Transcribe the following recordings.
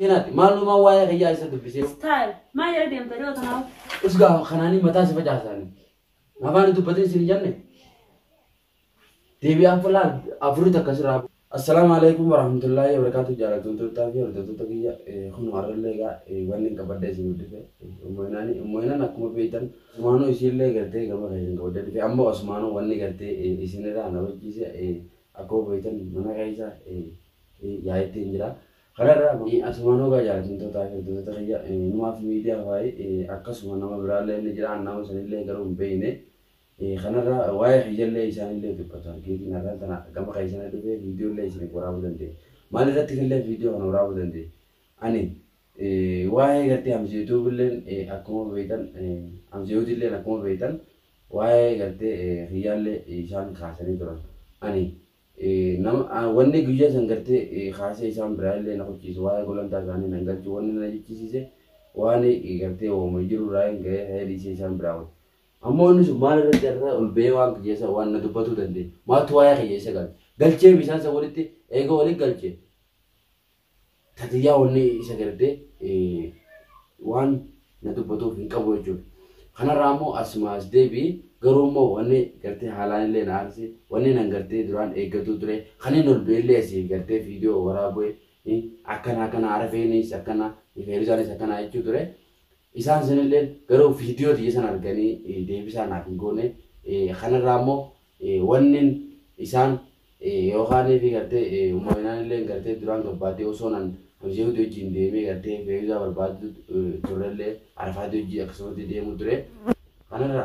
هنا معلومة وايد هي عايزة تبصير ستايل ما يردي أم تريو تناو اسقى خناني متى سبجع ثاني ما فاني تبتدي سني جنة تبي أفلا أفرد كسر السلام عليكم ورحمة الله وبركاته جارة تونتو تافي وردتو تكيا خن مارل لega وانين كبدة سيمودي موينا نكمل بيتن سمانو إسيل لega كرتة كم كاين كبدة في أمبو سمانو واني كرتة إسينه را نوجيسه أكو بيتن منا كايسا ياي تينجرا خلرا أسمانو كا جارة تونتو تافي وردتو تكيا نما في ميديا هاي أكاس سمانو ما برالة نجرا أنامو سنيل لega كرو بينه خنرا واي حجر لي إنسان اللي تبصر كذي نرى تنا كم كايسنا تبي فيديو لي إنسان كورابو دندي ما لرا تكلم فيديو كنا كورابو دندي أني واي كرتي هم يوتيوب لين أكمل بيتن هم يوتيوب لين أكمل بيتن واي كرتي خيال لي إنسان خاصني ترى أني نام واني جوجا سنكرتي خاصة إنسان برايل لين أخو كيس واي قولن تاجاني نعند جواني نلاقي كيسه واني كرتي ومجرو راين كه هاي ريسي إنسان براو أما إنه سمار الرجال البيوان كجيسا وان ندبتو دندي ما توايا كجيسا قال قلتشي بيسان سوالتي إيجو ولي قلتشي تديا وني سكرتي وان ندبتو فين كابوجو خنا رامو أسماس دبي قرومو واني كرتي حالان لين عارسي واني نعرتي دران إيجاتو دري خني نربيلي أسي كرتي فيديو ورابوي أكنا عارفيني سكنا يفيرزاني سكنا أيشو دري إنسان سنلين كرو فيديو دي إنسان أرجعني ديبسان أكينكونه خنا رامو ونين إنسان يوخاني في كرتة وماينان لين كرتة دران كبادي وصونان مجيء دو جين ديمي كرتة فيوزا برباد تورلة عرفات دو جي أكسور دي ديمو ترى خنا را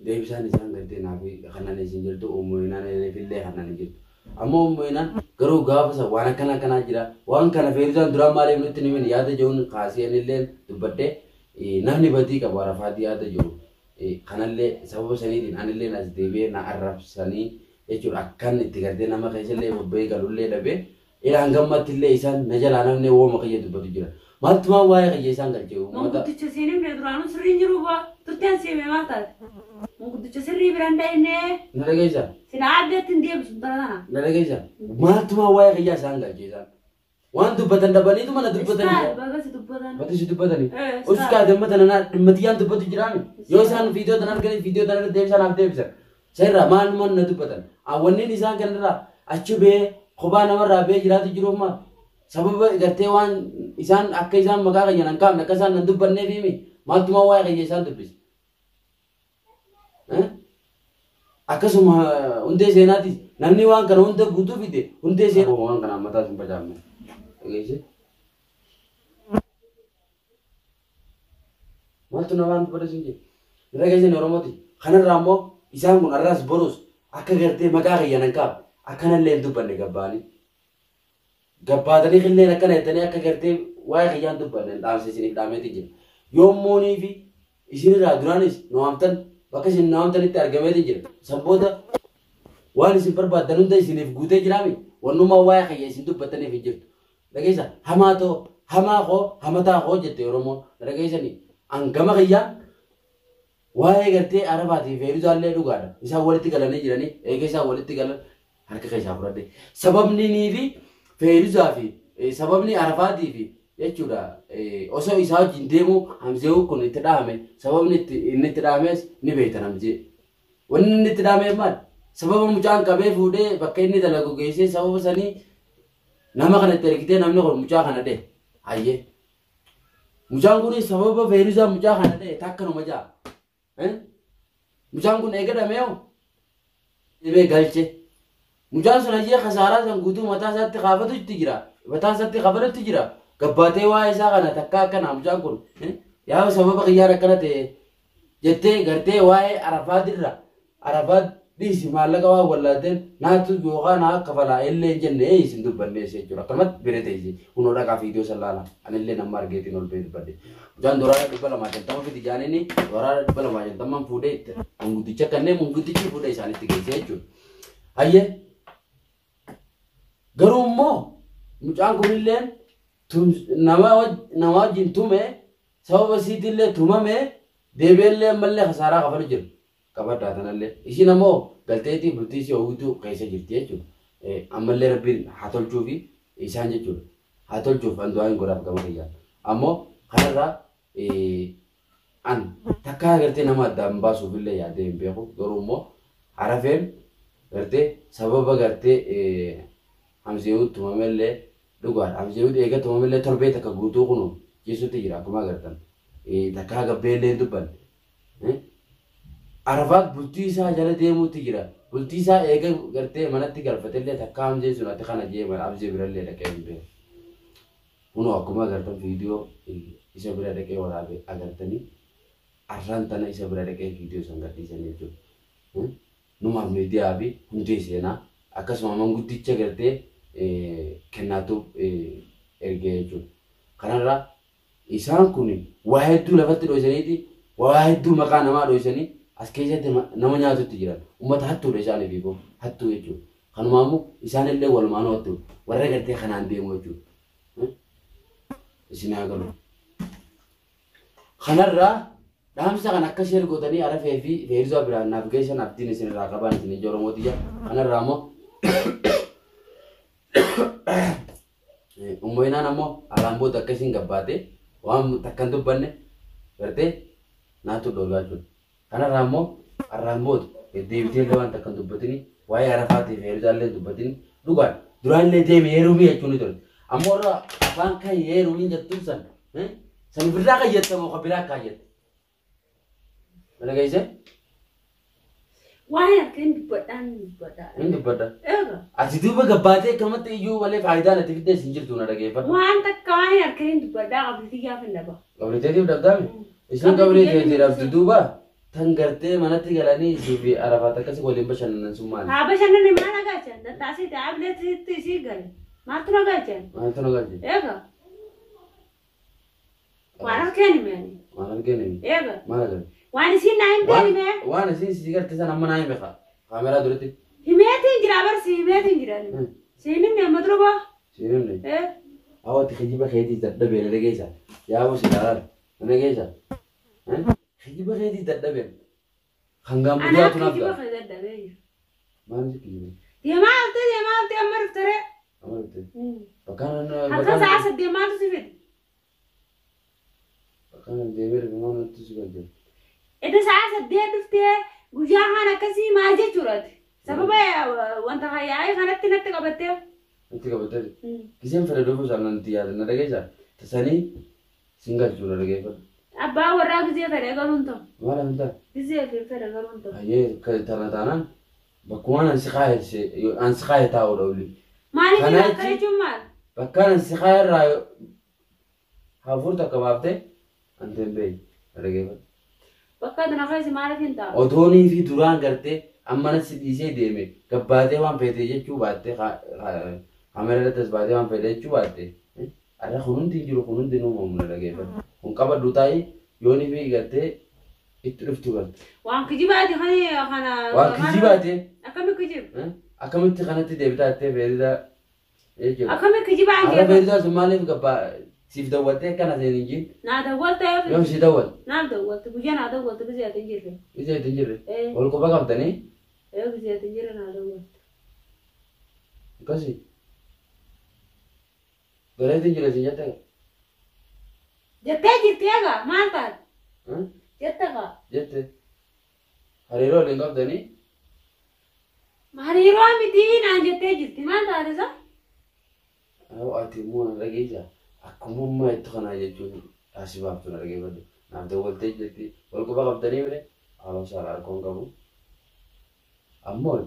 ديبسان إنسان كرتة نافي خنا نسيجر تو وماينان لين في اللي خنا نجيب أما وماينان كرو غابسا وانا كنا جرا وان كنا فيوزا درام مالي منتني من ياد جون خاصية نلين تبدأ نحني بدي كبارا فادي ياد جو خنا اللي سبب سني دين أنا اللي ناس ديبي نعرف سني يجور أكان نتكلم نما كيسة اللي مبين قالوا اللي دبي إلى أنكم ما تلي إنسان نجال أنا من هو مكية تبدو جرا ما تما واي كيسة إنسان كجو ما كنت تشسيني من درانو سرين جروبا ترتين ما تاد ما كنت تشسري براندا إنه نلا كيسة سنعدي تندي بسدرانا نلا كيسة ما تما واي كيسة إنسان كجو وان تبتدن دبني تو mana tubatan bagas tubatan batis tubatan uska demma tanana matiyan tubatu jirami yo san video tanar kali video tanar devsan ab devsan sai raman man na tubatan awani nisan kanra achube khoba namar rabe jiratu jiroma sabab garte wan isan akka isan maga ga yanan kam nakasan na dubanne bimi matuma wa ga isan tubis akasuma unde senati namni wan kan unde gutu bide unde sen wan kan mata sim pajamme Oke, mal tu nawan pada sini. Mereka sini orang mati. Karena ramo, isang pun aras boros. Akka gerte maga yang nangkap. Akan lain tu pandai gabani. Gabadani kille nak kena tanya akka gerte wah yang tu pandai. Dalam sini dalam itu je. Yom moni vi. Isini raduranis. Naamtan. Bakas ini naamtan itu argame itu je. Samboda. Wah ini simpel badan untuk isini gute jerami. Wanuma wah yang isini tu patani vijil. Lagaysa hamato hamako hamata ko jette oromo lagaysa ni angama kayya wae garte arabati feeru jalle dugada isa walitti galane jirani egesa walitti galan harka kaysa furade sababni ni fi feeru jafi sababni arabati fi yechuda oso isa jindemu hamzeu kun itdame sababni inni itdames ni beetanamje wonni itdame mal sababu mujan kabe fude bakkaini dalagu geese sababu sani nama kana terkite namni ko mucha kana de ayye mujanguni sababa veriza mucha kana de takkano maja mujangun egada meo ibe galche mujan sona je khasara san gutu mata satti khafatu tijira mata satti khabaru tijira gabbate wa isa kana takka kana mujangun ya sababa khiyara kana te jette garte wa arafadirra arafat Disi malaga wa waladen natu yoga na kafala elle jenne isin dubanne se jura kamat berete isi unoda ka video sallala anelle namar geti nol be bade jan dora dubala majan tamam fi jane ni dora dubala majan tamam fude munguti chakanne munguti chi fude sani tige se ju ayye garummo mucang kunillen tum nama jintume sababa sidille tumame debelle malle khasara kafal jir kabada tanalle isi namo galteeti bultisi ogutu kaisa jirti jechuudha ammallee rabbiin haa tolchuufi isaan jechuudha hatol jufan doain godaf gamariya ammo kanarra an takka garte nama damba su bille ya de beku gorumo arafen garte sababa garte hamzeut tumamelle dugar hamzeut ega tumamelle torbe takka gutu kunu yesu tijira kuma gartan takka ga bele duban arafat bultisa jala demu tijira bultisa ega garte manatti galfatelle takka hamze sunati khana je mar hamze biralle takke be uno akuma gartan video isa berada ke warabe agartani arran tana isa berada ke video sanggati sanjeju numa media abi hunde sena akasuma manguticha garte kenatu ergeju kanara isan kuni wahidu lafatti doisaniti wahidu makana ma doisani askejate namanya tu tijiran umat hattu desane bibo hattu eju kanumamu isanelle walmano hattu warra garte kanan demo eju isinaagalu khanarra damsa kan akka share godani ara fefi ferizo bra navigation abdine sin raqaban sin joromotiya khanarra mo umoina namo alambo takkasin gabbate wam takkantu banne berte natu dolaju khanarra mo arambo devite lewan takkantu batini way arafati ferizo le dubatini dugan duranle de merumi achuni tol amora banka yerumi jattusan san biraka yetta mo biraka yetta mana guys waya kan dibadan ini bada ega ati duba gabate kamat yu wale faida na tifde sinjir tuna dage fa wan tak waya kan dibada qabli ya fanda ba qabli tadi udah dami isin qabli tadi rab duba tangarte manati galani sibi arafata kasi golin bashanan summan ha bashanan ne mana gacha da tasi tablet si gal matuna gacha ega وانا كاني ماني ايه ما وانا سين نايم تاني ما وانا سين سيجارتي انا ما نايم بخا كاميرا درتي هميت انجرا برسي هميت انجرا سينم يا مضربه سينم ايه او تخجيبه خيتي تدبل رجيسا يا ابو سيدار رجيسا خجيبه خيتي تدبل خنغام بجاتو نبدا خجيبه خيتي تدبل ما نسكي يا ما قلت امر افترى بكان هكذا ساعه دي ما تسفد كان الدمير كمان تسجل إذا ساعة الدير دفتة وجاهنا كسي ما جت شرط سببا وانت هاي خانت نتقبلته نتقبلته كيسين فريدو فسالنا نتيار نرجع تساني سينغال شو نرجع أبا وراك زي فريق قالونتو ولا انت زي فريق قالونتو هاي كترنا تانا بكون انسخاية تاو دولي مالي كنا كري جمال بكان انسخاية رايو هافورتا كبابته أنتم بي رجع بكاد نخايس مالك انت أدوني في دوران करते أما نسيدي देमे कब्बाते वहाँ पे थे ये चू बातें हमारे लिए तस्बाते वहाँ पे थे चू बातें अरे खुनुन दिनों मामला लगे पर उनका बात लुटाई योनी भी करते इतने फ़ितूर वहाँ किसी बात है अकम इतने खाने ते देवता आते वेरिदा अकम किसी बात है अरे वेरिदा ज़माने में कब्बा سيف دوّلته كان زينيجي نا دوّلته يوم سي دوّل نا دوّلته بجانا دوّلته بزي تنجري بزي تنجري والكو بقى بدني ايه بزي تنجري نا دوّلته كاسي غير تنجري سيجاتا جتة ما انت جتة هريرو لينغا بدني ما هريرو امتين عن جتة ما انت هذا او اتيمون رجيجا أكمل ما يتخنا يجون أسباب تنا رجع بدو نام دوّلته جتي والكو بقى بدني ولا على شهر أركون كابو أمول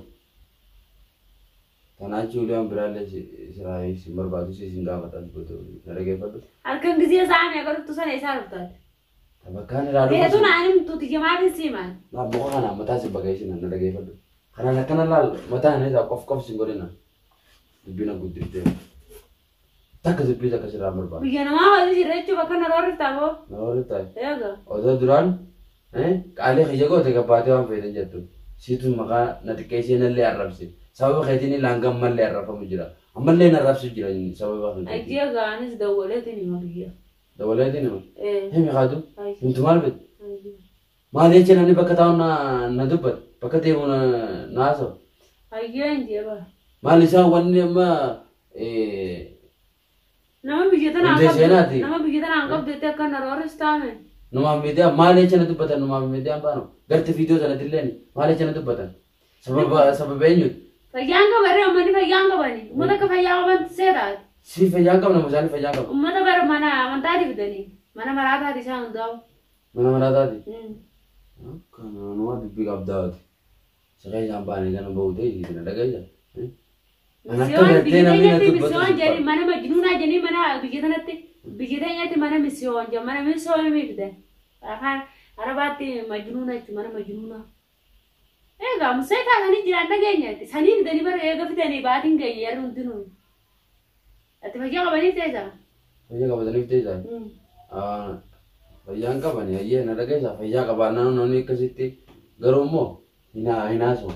تنا جوليان برالة سراي سمر بادو سينغا بتان بدو رجع بدو أركان جزيرة زعما يقولوا تسان إيشار بتاعت تبكان رالو بيتو نعلم تو تيجي ما بنسيمان لا بوخانا متى سبعيشنا نرجع بدو خنا لكنا لا متى هني كوف سينغولينا بينا قدرته تاكل البيتزا كسر عمر بقى. بيجي أنا ما أقول شيء ريتشو بكرة نروح تابو. نروح تاي. إيه. وده دران، عليه خيجو تكباتي وام فيدن جاتو. سيتو مكان نتكيسين اللي أربسي. سبب خيتيني لانغام مال اللي أربا مجرا. أما اللي نربسي جراني سبب خيتيني. أجيا غانس دولتني ما بيجي. دولتني ما. إيه. هم يخادو. أنتم مالبت. أجيا. ما ليش أنا بكتاون ندبت بكتيمون ناسو. أجيا إنجيا با. ما ليش أنا وني ما nama biyya tanaan Wanti seenaati. nama biyya tanaan qabdeetti akka narooris taame. Numaaf miidiyaa maal ejjana dubbatan numaaf miidiyaan baanu garti viidiyoo sanatti illee maal ejjana dubbatan sababa eenyuti. Fayyaan qabarree uummanni fayyaan qabani. Uummata akka fayyaa qaban seetaati. Si fayyaan qabna musaanii fayyaan qabna. Uummata bara mana amantaati fidanii. Mana maraataati isaan hundaa'u. Mana maraataati. Kana nama dubbii qabdaati. Siree isaan baanii kana bahutee isin dhagaisa. Misiyoon biyya teenyatti misiyoon jedhi mana majnuunaa jedhanii mana biyya tanatti biyya teenyatti mana misiyoon jedhu mana misiyoon miifte. Afaan Arabaatti majnuuna jechuun mana majnuunaa. Egaa musee kaasanii jiraan dhageenyatti sanii fidanii bara eega fidanii baatiin gahee yeroo hundinuu. Ati fayyaa qabaniif teessaa? Fayyaa qabataniif teessaa? Fayyaan qabani ayyee na dhagaisa fayyaa qabaannaan namni akkasitti garuu immoo hinaasoo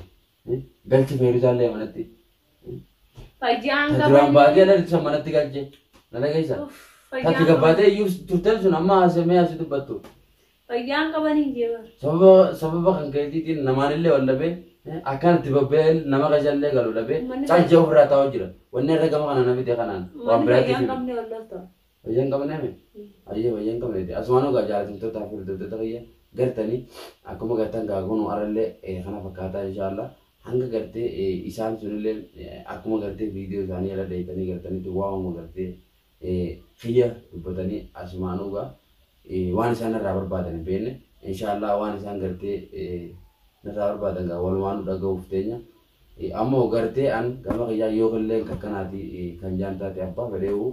galchi feerisaallee manatti. Fayyaan qabani. Duraan baatee alalisa manatti galche na dhagaisa. Tatti gabbaatee iyyuu turteen sun amma haasamee asii dubbattu. Fayyaan qabanii jeeba. Sababa kan keetiitiin namaanillee wal dhabee akkanatti babbee nama qajallee galu dhabee caajjee ofirraa taa'uu jira. Wanni irra gama kana namite kanaan waan biraatti fayyaan qabne wallaalta. Fayyaan qabne ayyee fayyaan qabne asumaanuu gaa jaallatamtoota fi hordoftoota kiyya gartanii akkuma gartan gaa kunu arallee kana fakkaataa inshaallah hanga gartee isaan sunillee akkuma gartee viidiyoo isaanii ala dheeytanii gartanitti waa'uma gartee kiyya dubbatanii asumaanuu gaa waan isaan irraa barbaadan beekne inshaallah waan isaan gartee irraa barbaadan gaa walumaan dhaga'uuf teenya ammoo gartee an gama kiyyaa yoo illee kakkanaati kan jaantaate abbaa fedheewu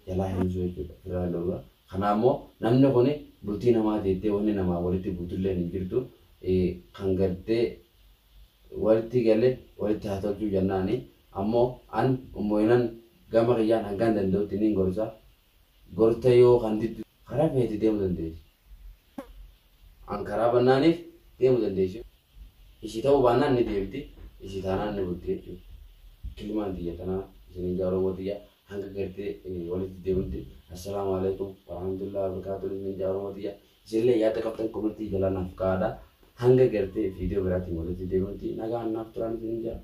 jalaa hin jiru jechuudha firaalooga kanaammoo namni kun bultii namaa teettee wanni namaa walitti buutullee hin jirtu kan gartee walitti galee walitti haa tolchuu jennaani ammoo an ummoinan gama kiyyaan hangaan danda'utti niin gorsa gorta yoo kan diddu karaa feeti deemuu dandeessu. An karaa bannaaniif deemuu dandeessu. Ishii ta'uu baannaan ni deemti, ishii taanaan ni bulti jechuudha. Kilmaan xiyya tanaa isiniin jaaroo xiyya hanga gartee walitti deemutti. Assalaamu alaikum warahmatullahi wabarakatuh isiniin jaaroo xiyya. Isinillee yaada qabdan komentii jalaa naaf kaa'adha. Hanga gartee viidiyoo biraatiin walitti deemutti nagaan naaf turaan isiniin jira.